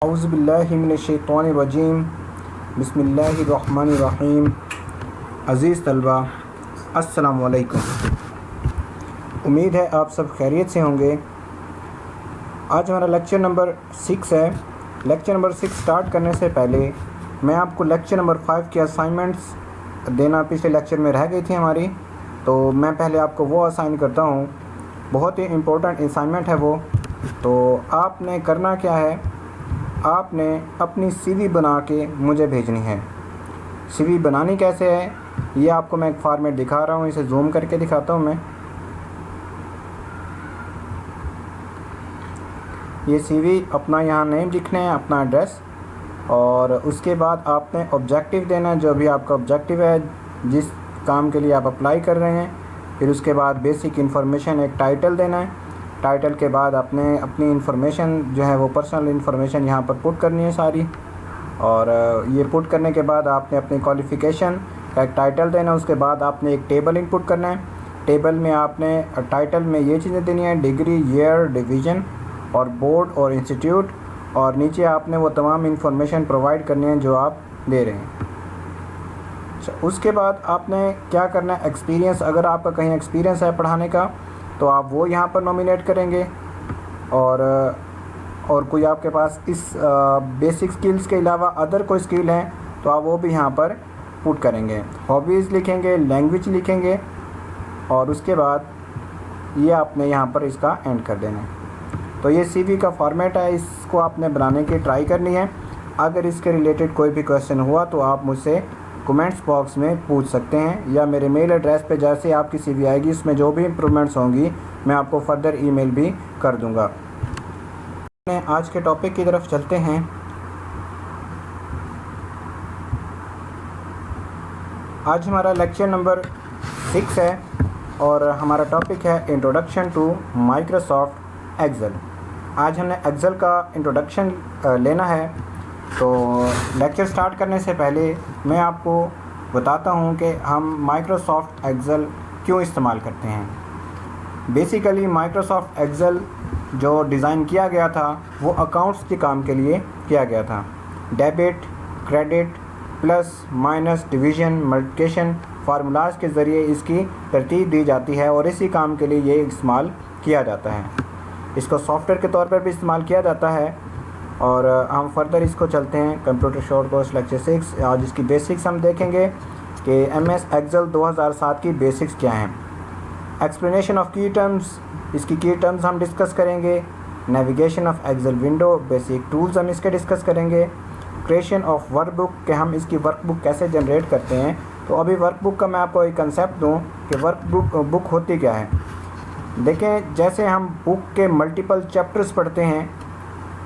औज़ुबिल्लाहिमिनश्शैतानिर्रजीम बिस्मिल्लाहिर्रहमानिर्रहीम। अज़ीज़ तलबा, अस्सलामु अलैकुम। उम्मीद है आप सब खैरियत से होंगे। आज हमारा लेक्चर नंबर 6 है। लेक्चर नंबर 6 स्टार्ट करने से पहले मैं आपको लेक्चर नंबर 5 की असाइनमेंट्स देना पिछले लेक्चर में रह गई थी हमारी, तो मैं पहले आपको वो असाइन करता हूँ। बहुत ही इम्पोर्टेंट असाइनमेंट है वो। तो आपने करना क्या है, आपने अपनी सीवी बना के मुझे भेजनी है। सीवी बनानी कैसे है ये आपको मैं एक फॉर्मेट दिखा रहा हूँ, इसे जूम करके दिखाता हूँ मैं। ये सीवी अपना यहाँ नेम लिखना है, अपना एड्रेस, और उसके बाद आपने ऑब्जेक्टिव देना है, जो भी आपका ऑब्जेक्टिव है जिस काम के लिए आप अप्लाई कर रहे हैं। फिर उसके बाद बेसिक इन्फॉर्मेशन, एक टाइटल देना है। टाइटल के बाद आपने अपनी इन्फॉर्मेशन जो है वो पर्सनल इन्फॉर्मेशन यहाँ पर पुट करनी है सारी, और ये पुट करने के बाद आपने अपनी क्वालिफ़िकेशन का एक टाइटल देना है। उसके बाद आपने एक टेबल इनपुट करना है। टेबल में आपने टाइटल में ये चीज़ें देनी है, डिग्री, ईयर, डिवीज़न और बोर्ड और इंस्टीट्यूट, और नीचे आपने वो तमाम इन्फॉर्मेशन प्रोवाइड करनी है जो आप दे रहे हैं। उसके बाद आपने क्या करना है, एक्सपीरियंस, अगर आपका कहीं एक्सपीरियंस है पढ़ाने का तो आप वो यहाँ पर नॉमिनेट करेंगे, और कोई आपके पास इस बेसिक स्किल्स के अलावा अदर कोई स्किल है तो आप वो भी यहाँ पर पुट करेंगे। हॉबीज़ लिखेंगे, लैंग्वेज लिखेंगे, और उसके बाद ये आपने यहाँ पर इसका एंड कर देना है। तो ये सीवी का फॉर्मेट है, इसको आपने बनाने की ट्राई करनी है। अगर इसके रिलेटेड कोई भी क्वेश्चन हुआ तो आप मुझसे कमेंट्स बॉक्स में पूछ सकते हैं, या मेरे मेल एड्रेस पे जैसे आपकी सीवी आएगी उसमें जो भी इम्प्रूवमेंट्स होंगी मैं आपको फर्दर ईमेल भी कर दूंगा। आज के टॉपिक की तरफ चलते हैं। आज हमारा लेक्चर नंबर 6 है और हमारा टॉपिक है इंट्रोडक्शन टू माइक्रोसॉफ्ट एक्सेल। आज हमने एक्सेल का इंट्रोडक्शन लेना है। तो लेक्चर स्टार्ट करने से पहले मैं आपको बताता हूं कि हम माइक्रोसॉफ्ट एक्सेल क्यों इस्तेमाल करते हैं। बेसिकली माइक्रोसॉफ्ट एक्सेल जो डिज़ाइन किया गया था वो अकाउंट्स के काम के लिए किया गया था। Debit, credit, plus, minus, division, multiplication formulas के ज़रिए इसकी तरतीब दी जाती है और इसी काम के लिए ये इस्तेमाल किया जाता है। इसको सॉफ्टवेयर के तौर पर भी इस्तेमाल किया जाता है। और हम फर्दर इसको चलते हैं। कंप्यूटर शॉर्ट कोर्स लेक्चर 6, आज इसकी बेसिक्स हम देखेंगे कि एमएस एक्सेल 2007 की बेसिक्स क्या हैं। एक्सप्लेनेशन ऑफ की टर्म्स, इसकी की टर्म्स हम डिस्कस करेंगे। Navigation of Excel window, basic tools हम इसके डिस्कस करेंगे। क्रिएशन ऑफ वर्कबुक, कि हम इसकी वर्कबुक कैसे जनरेट करते हैं। तो अभी वर्कबुक का मैं आपको एक कंसेप्ट दूँ कि वर्कबुक होती क्या है। देखें, जैसे हम बुक के मल्टीपल चैप्टर्स पढ़ते हैं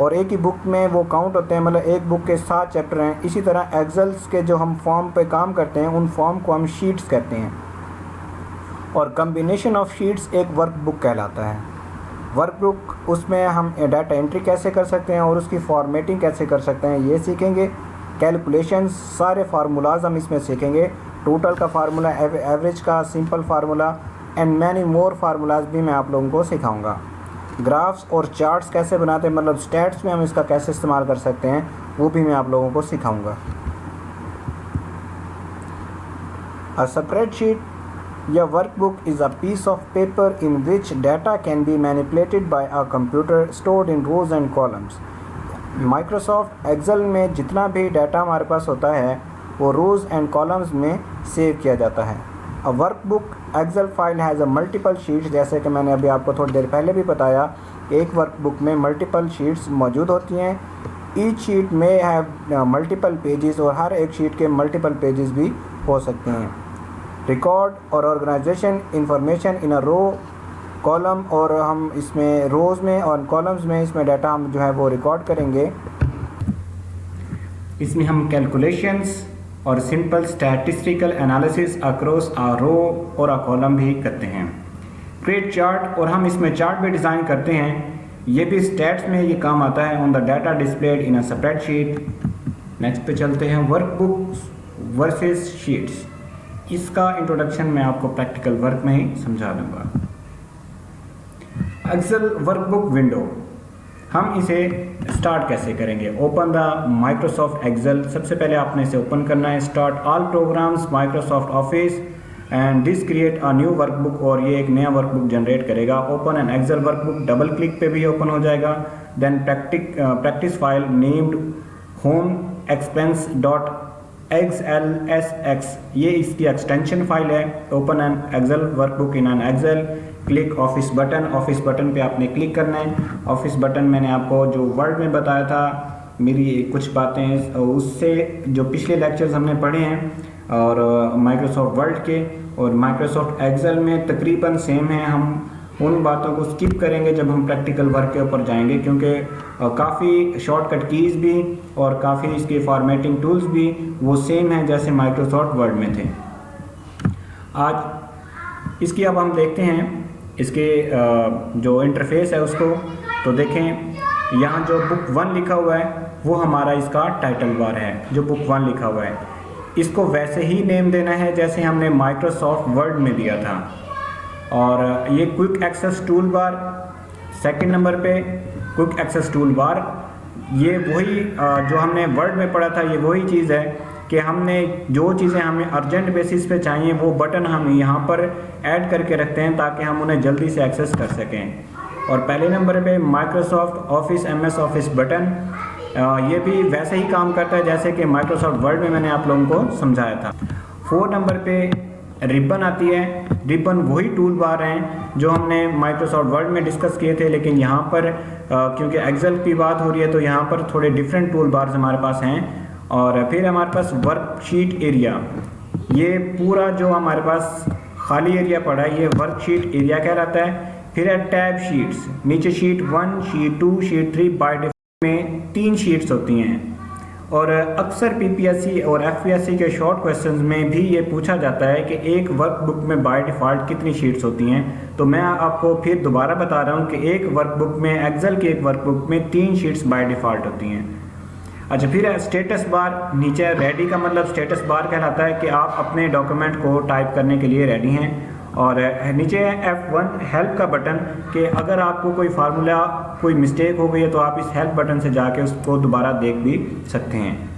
और एक ही बुक में वो काउंट होते हैं, मतलब एक बुक के 7 चैप्टर हैं, इसी तरह एक्सेल्स के जो हम फॉर्म पे काम करते हैं उन फॉर्म को हम शीट्स कहते हैं, और कम्बिनेशन ऑफ शीट्स एक वर्कबुक कहलाता है। वर्कबुक, उसमें हम डाटा एंट्री कैसे कर सकते हैं और उसकी फॉर्मेटिंग कैसे कर सकते हैं ये सीखेंगे। कैलकुलेशंस, सारे फार्मूलाज हम इसमें सीखेंगे। टोटल का फार्मूला, एवरेज का, simple formula and many more formulas भी मैं आप लोगों को सिखाऊंगा। ग्राफ्स और चार्ट्स कैसे बनाते हैं, मतलब स्टैट्स में हम इसका कैसे इस्तेमाल कर सकते हैं वो भी मैं आप लोगों को सिखाऊंगा। अ स्प्रेडशीट या workbook is a piece of paper in which data can be manipulated by a computer, stored in rows and columns. Microsoft Excel में जितना भी डाटा हमारे पास होता है वो रोज एंड कॉलम्स में सेव किया जाता है। A workbook Excel file has a multiple sheets, जैसे कि मैंने अभी आपको थोड़ी देर पहले भी बताया कि एक वर्कबुक में मल्टीपल शीट्स मौजूद होती हैं। ईच शीट में हैव मल्टीपल पेजेस, और हर एक शीट के मल्टीपल पेजेस भी हो सकते हैं। रिकॉर्ड और organisation information in a row column, और हम इसमें रोज़ में और कॉलम्स में इसमें डाटा हम जो है वो रिकॉर्ड करेंगे। इसमें हम कैलकुलेशंस और simple statistical analysis across a row और अ कॉलम भी करते हैं। क्रिएट चार्ट, और हम इसमें चार्ट भी डिज़ाइन करते हैं, ये भी स्टैट्स में ये काम आता है। On the data displayed in a spreadsheet. Next पे चलते हैं, वर्कबुक्स वर्सेस शीट्स। इसका इंट्रोडक्शन मैं आपको प्रैक्टिकल वर्क में ही समझा दूंगा। एक्सेल वर्कबुक विंडो, हम इसे स्टार्ट कैसे करेंगे। ओपन द माइक्रोसॉफ्ट एक्सेल, सबसे पहले आपने इसे ओपन करना है। Start all programs Microsoft Office and this create a new workbook, और ये एक नया वर्कबुक जनरेट करेगा। Open an Excel workbook, double click पे भी ओपन हो जाएगा। Then practice file named home expense dot XLSX, ये इसकी एक्सटेंशन फाइल है। Open an Excel workbook in an Excel, click Office button, Office button पे आपने क्लिक करना है। ऑफिस बटन मैंने आपको जो वर्ड में बताया था, मेरी कुछ बातें उससे जो पिछले लेक्चर्स हमने पढ़े हैं और माइक्रोसॉफ्ट वर्ड के और माइक्रोसॉफ्ट एक्सेल में तकरीबन सेम है। हम उन बातों को स्किप करेंगे जब हम प्रैक्टिकल वर्क के ऊपर जाएंगे, क्योंकि काफ़ी शॉर्टकट कीज़ भी और काफ़ी इसके फॉर्मेटिंग टूल्स भी वो सेम हैं जैसे माइक्रोसॉफ्ट वर्ड में थे। आज इसकी अब हम देखते हैं इसके जो इंटरफेस है उसको। तो देखें यहाँ जो बुक 1 लिखा हुआ है वो हमारा इसका टाइटल बार है। जो बुक 1 लिखा हुआ है इसको वैसे ही नेम देना है जैसे हमने माइक्रोसॉफ्ट वर्ड में दिया था। और ये quick access tool bar second number पे, क्विक एक्सेस टूल बार ये वही जो हमने वर्ड में पढ़ा था, ये वही चीज़ है कि हमने जो चीज़ें हमें अर्जेंट बेसिस पे चाहिए वो बटन हम यहाँ पर ऐड करके रखते हैं ताकि हम उन्हें जल्दी से एक्सेस कर सकें। और पहले नंबर पे Microsoft office MS office button, ये भी वैसे ही काम करता है जैसे कि माइक्रोसॉफ्ट वर्ड में मैंने आप लोगों को समझाया था। 4 नंबर पे रिबन आती है। रिबन वही टूल बार हैं जो हमने माइक्रोसॉफ्ट वर्ड में डिस्कस किए थे, लेकिन यहाँ पर क्योंकि एक्सेल की बात हो रही है तो यहाँ पर थोड़े डिफरेंट टूल बार्स हमारे पास हैं। और फिर हमारे पास वर्कशीट एरिया, ये पूरा जो हमारे पास खाली एरिया पड़ा है ये वर्कशीट एरिया कहलाता है। फिर है टैब शीट्स, नीचे sheet 1, sheet 2, sheet 3, by default में 3 शीट्स होती हैं। और अक्सर PPSC और FPSC के शॉर्ट क्वेश्चंस में भी ये पूछा जाता है कि एक वर्कबुक में बाय डिफ़ॉल्ट कितनी शीट्स होती हैं। तो मैं आपको फिर दोबारा बता रहा हूँ कि एक वर्कबुक में, एक्सेल की एक वर्कबुक में 3 शीट्स बाय डिफ़ॉल्ट होती हैं। अच्छा, फिर है स्टेटस बार, नीचे रेडी का मतलब स्टेटस बार कहलाता है कि आप अपने डॉक्यूमेंट को टाइप करने के लिए रेडी हैं। और नीचे है F1 हेल्प का बटन कि अगर आपको कोई फार्मूला कोई मिस्टेक हो गई है तो आप इस हेल्प बटन से जाके उसको दोबारा देख भी सकते हैं।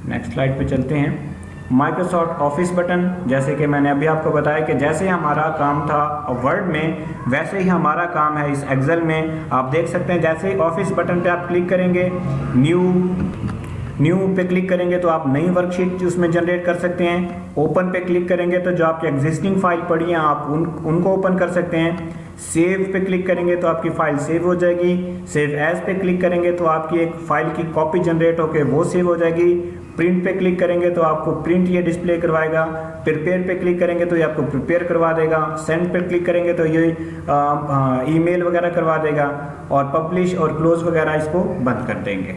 नेक्स्ट स्लाइड पे चलते हैं। माइक्रोसॉफ्ट ऑफिस बटन, जैसे कि मैंने अभी आपको बताया कि जैसे हमारा काम था वर्ड में वैसे ही हमारा काम है इस एक्सेल में। आप देख सकते हैं जैसे ही ऑफिस बटन पे आप क्लिक करेंगे, न्यू पे क्लिक करेंगे तो आप नई वर्कशीट उसमें जनरेट कर सकते हैं। ओपन पे क्लिक करेंगे तो जो आपकी एग्जिस्टिंग फाइल पड़ी है आप उनको ओपन कर सकते हैं। सेव पे क्लिक करेंगे तो आपकी फ़ाइल सेव हो जाएगी। सेव एज पे क्लिक करेंगे तो आपकी एक फ़ाइल की कॉपी जनरेट होकर वो सेव हो जाएगी। प्रिंट पे क्लिक करेंगे तो आपको प्रिंट ये डिस्प्ले करवाएगा। प्रिपेयर पे क्लिक करेंगे तो ये आपको प्रिपेयर करवा देगा। सेंड पे क्लिक करेंगे तो ये ईमेल वगैरह करवा देगा। और पब्लिश और क्लोज वगैरह इसको बंद कर देंगे।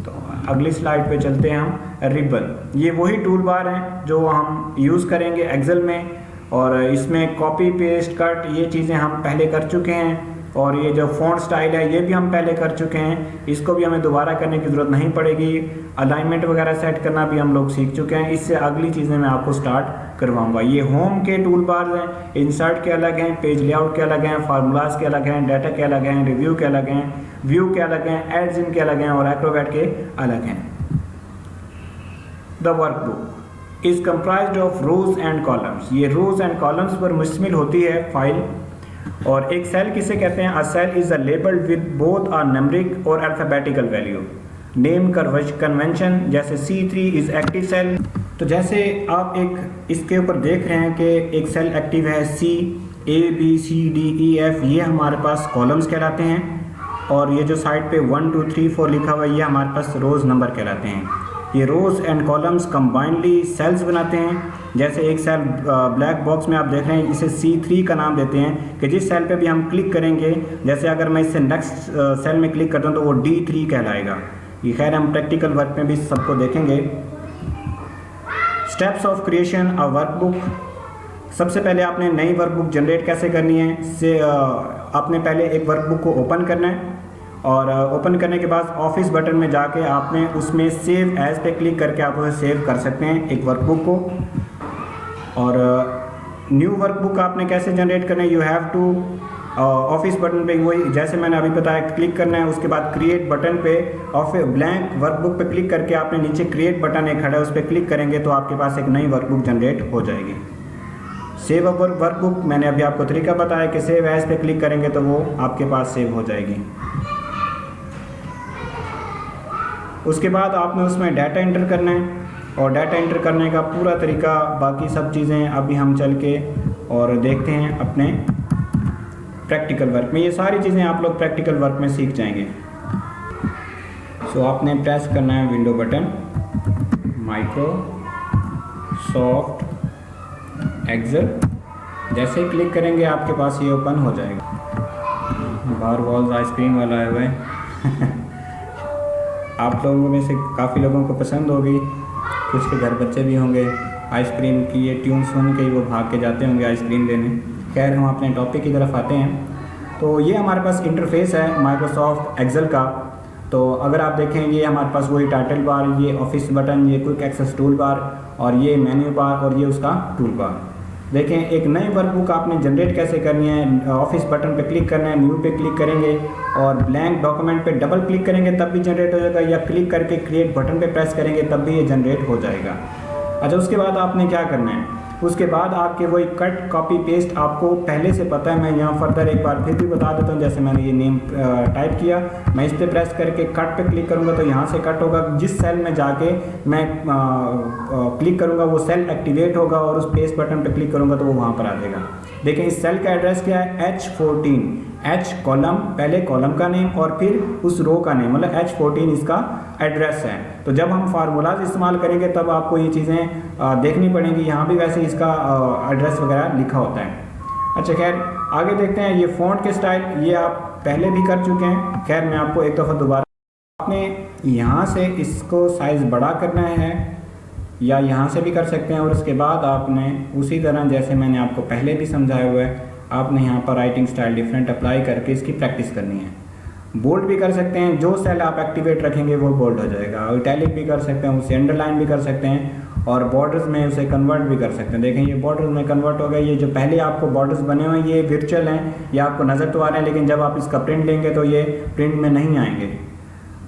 तो अगली स्लाइड पे चलते हैं हम। रिबन, ये वही टूल बार हैं जो हम यूज़ करेंगे एक्सेल में। और इसमें कॉपी पेस्ट कट ये चीज़ें हम पहले कर चुके हैं। और ये जो फ़ॉन्ट स्टाइल है ये भी हम पहले कर चुके हैं, इसको भी हमें दोबारा करने की ज़रूरत नहीं पड़ेगी। अलाइनमेंट वगैरह सेट करना भी हम लोग सीख चुके हैं। इससे अगली चीज़ें मैं आपको स्टार्ट करवाऊंगा। ये होम के टूल बार हैं, इंसर्ट के अलग हैं, पेज लेआउट के अलग हैं, फार्मूलाज के अलग हैं, डाटा के अलग हैं, रिव्यू के अलग हैं, व्यू के अलग हैं, एड्स इन के अलग हैं और एक्रोबैट के अलग हैं। The workbook is comprised of rose and columns, ये रोज एंड कॉलम्स पर मुश्तमिल होती है फाइल। और एक सेल किसे कहते हैं? A cell is a labelled with both a numeric और अल्फ़ाबेटिकल वैल्यू। नेम कन्वेंशन, जैसे C3 इज़ एक्टिव सेल। तो जैसे आप एक इसके ऊपर देख रहे हैं कि एक सेल एक्टिव है C, A B C D E F, ये हमारे पास कॉलम्स कहलाते हैं। और ये जो साइड पे 1 2 3 4 लिखा हुआ है ये हमारे पास रोज़ नंबर कहलाते हैं। ये रोज़ एंड कॉलम्स कंबाइंडली सेल्स बनाते हैं। जैसे एक सेल ब्लैक बॉक्स में आप देख रहे हैं, इसे C3 का नाम देते हैं कि जिस सेल पे भी हम क्लिक करेंगे, जैसे अगर मैं इससे नेक्स्ट सेल में क्लिक करता हूँ तो वो D3 कहलाएगा। ये खैर हम प्रैक्टिकल वर्क में भी सबको देखेंगे। Steps of creation a workbook, सबसे पहले आपने नई वर्कबुक जनरेट कैसे करनी है से आपने पहले एक वर्कबुक को ओपन करना है। और ओपन करने के बाद ऑफिस बटन में जाके आपने उसमें सेव एज पे क्लिक करके आप उसे सेव कर सकते हैं एक वर्कबुक को। और न्यू वर्कबुक आपने कैसे जनरेट करना है? You have to office button पे वही जैसे मैंने अभी बताया क्लिक करना है। उसके बाद क्रिएट बटन पे ऑफिस ब्लैंक वर्कबुक पे क्लिक करके आपने नीचे क्रिएट बटन एक खड़ा है उस पर क्लिक करेंगे तो आपके पास एक नई वर्कबुक जनरेट हो जाएगी। सेव अवर वर्कबुक मैंने अभी आपको तरीका बताया कि सेव एज पे क्लिक करेंगे तो वो आपके पास सेव हो जाएगी। उसके बाद आपने उसमें डाटा एंटर करना है और डाटा एंटर करने का पूरा तरीका बाकी सब चीज़ें अभी हम चल के और देखते हैं अपने प्रैक्टिकल वर्क में। ये सारी चीज़ें आप लोग प्रैक्टिकल वर्क में सीख जाएंगे। सो आपने प्रेस करना है विंडो बटन, माइक्रोसॉफ्ट एक्सेल। जैसे ही क्लिक करेंगे आपके पास ये ओपन हो जाएगा। बार वॉल्स आइसक्रीम वाला है वह आप लोगों में से काफ़ी लोगों को पसंद होगी, कुछ के घर बच्चे भी होंगे। आइसक्रीम की ये ट्यून सुन के ही वो भाग के जाते होंगे आइसक्रीम लेने। खैर हम अपने टॉपिक की तरफ आते हैं। तो ये हमारे पास इंटरफेस है माइक्रोसॉफ्ट एक्सेल का। तो अगर आप देखें ये हमारे पास वही टाइटल बार, ये ऑफिस बटन, ये क्विक एक्सेस टूल बार और ये मेन्यू बार और ये उसका टूल बार। देखें एक नई वर्कबुक आपने जनरेट कैसे करनी है। ऑफिस बटन पे क्लिक करना है, न्यू पे क्लिक करेंगे और ब्लैंक डॉक्यूमेंट पे डबल क्लिक करेंगे तब भी जनरेट हो जाएगा, या क्लिक करके क्रिएट बटन पे प्रेस करेंगे तब भी ये जनरेट हो जाएगा। अच्छा उसके बाद आपने क्या करना है, उसके बाद आपके वही कट कॉपी पेस्ट आपको पहले से पता है। मैं यहाँ फर्दर एक बार फिर भी बता देता हूँ। जैसे मैंने ये नेम टाइप किया, मैं इस पर प्रेस करके कट पे क्लिक करूँगा तो यहाँ से कट होगा। जिस सेल में जाके मैं क्लिक करूँगा वो सेल एक्टिवेट होगा और उस पेस्ट बटन पे क्लिक करूँगा तो वो वहाँ पर आ जाएगा। देखें इस सेल का एड्रेस क्या है, H14। H कॉलम, पहले कॉलम का नेम और फिर उस रो का नेम, मतलब H14 इसका एड्रेस है। तो जब हम फार्मूलाज इस्तेमाल करेंगे तब आपको ये चीज़ें देखनी पड़ेंगी। यहाँ भी वैसे इसका एड्रेस वगैरह लिखा होता है। अच्छा खैर आगे देखते हैं। ये फ़ॉन्ट के स्टाइल ये आप पहले भी कर चुके हैं। खैर मैं आपको एक दफ़ा दोबारा, आपने यहाँ से इसको साइज़ बड़ा करना है या यहाँ से भी कर सकते हैं। और उसके बाद आपने उसी तरह जैसे मैंने आपको पहले भी समझाया हुआ है, आपने यहाँ पर राइटिंग स्टाइल डिफरेंट अप्लाई करके इसकी प्रैक्टिस करनी है। बोल्ड भी कर सकते हैं, जो सेल आप एक्टिवेट रखेंगे वो बोल्ड हो जाएगा। इटैलिक भी कर सकते हैं, उसे अंडरलाइन भी कर सकते हैं और बॉर्डर्स में उसे कन्वर्ट भी कर सकते हैं। देखें ये बॉर्डर्स में कन्वर्ट हो गए। ये जो पहले आपको बॉर्डर्स बने हुए हैं ये वर्चुअल हैं, ये आपको नज़र तो आ रहे हैं, लेकिन जब आप इसका प्रिंट लेंगे तो ये प्रिंट में नहीं आएंगे।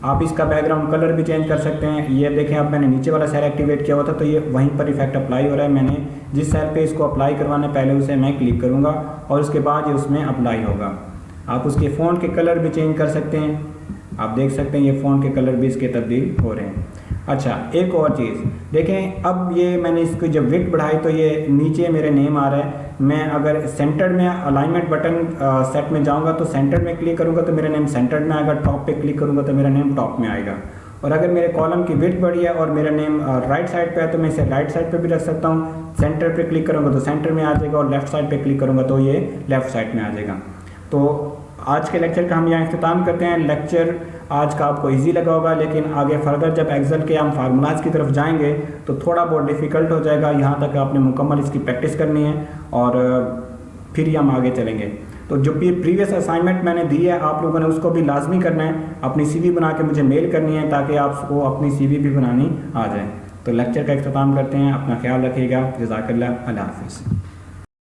आप इसका बैकग्राउंड कलर भी चेंज कर सकते हैं। ये देखें अब मैंने नीचे वाला सेल एक्टिवेट किया हुआ था तो ये वहीं पर इफेक्ट अप्लाई हो रहा है। मैंने जिस सेल पे इसको अप्लाई करवाना पहले उसे मैं क्लिक करूँगा और उसके बाद ये उसमें अप्लाई होगा। आप उसके फ़ॉन्ट के कलर भी चेंज कर सकते हैं। आप देख सकते हैं ये फ़ॉन्ट के कलर भी इसके तब्दील हो रहे हैं। अच्छा एक और चीज़ देखें, अब ये मैंने इसको जब विड्थ बढ़ाई तो ये नीचे मेरे नेम आ रहा है। मैं अगर सेंटर में अलाइनमेंट बटन सेट में जाऊंगा तो सेंटर में क्लिक करूंगा तो मेरा नेम सेंटर में आएगा। टॉप पे क्लिक करूंगा तो मेरा नेम टॉप में आएगा। और अगर मेरे कॉलम की विड्थ बढ़ी है और मेरा नेम राइट साइड पे है तो मैं इसे राइट साइड पे भी रख सकता हूँ। सेंटर पे क्लिक करूँगा तो सेंटर में आ जाएगा और लेफ्ट साइड पे क्लिक करूँगा तो ये लेफ्ट साइड में आ जाएगा। तो आज के लेक्चर का हम यहाँ इख्तिताम करते हैं। लेक्चर आज का आपको इजी लगा होगा, लेकिन आगे फर्दर जब एक्सेल के हम फार्मूलाज की तरफ जाएंगे तो थोड़ा बहुत डिफ़िकल्ट हो जाएगा। यहाँ तक आपने मुकम्मल इसकी प्रैक्टिस करनी है और फिर ही हम आगे चलेंगे। तो जो भी प्रीवियस असाइनमेंट मैंने दी है आप लोगों ने उसको भी लाजमी करना है। अपनी CV बना के मुझे मेल करनी है ताकि आपको अपनी CV भी बनानी आ जाए। तो लेक्चर का इख्तिताम करते हैं। अपना ख्याल रखिएगा। जज़ाकल्लाह, अल्लाह हाफ़िज़।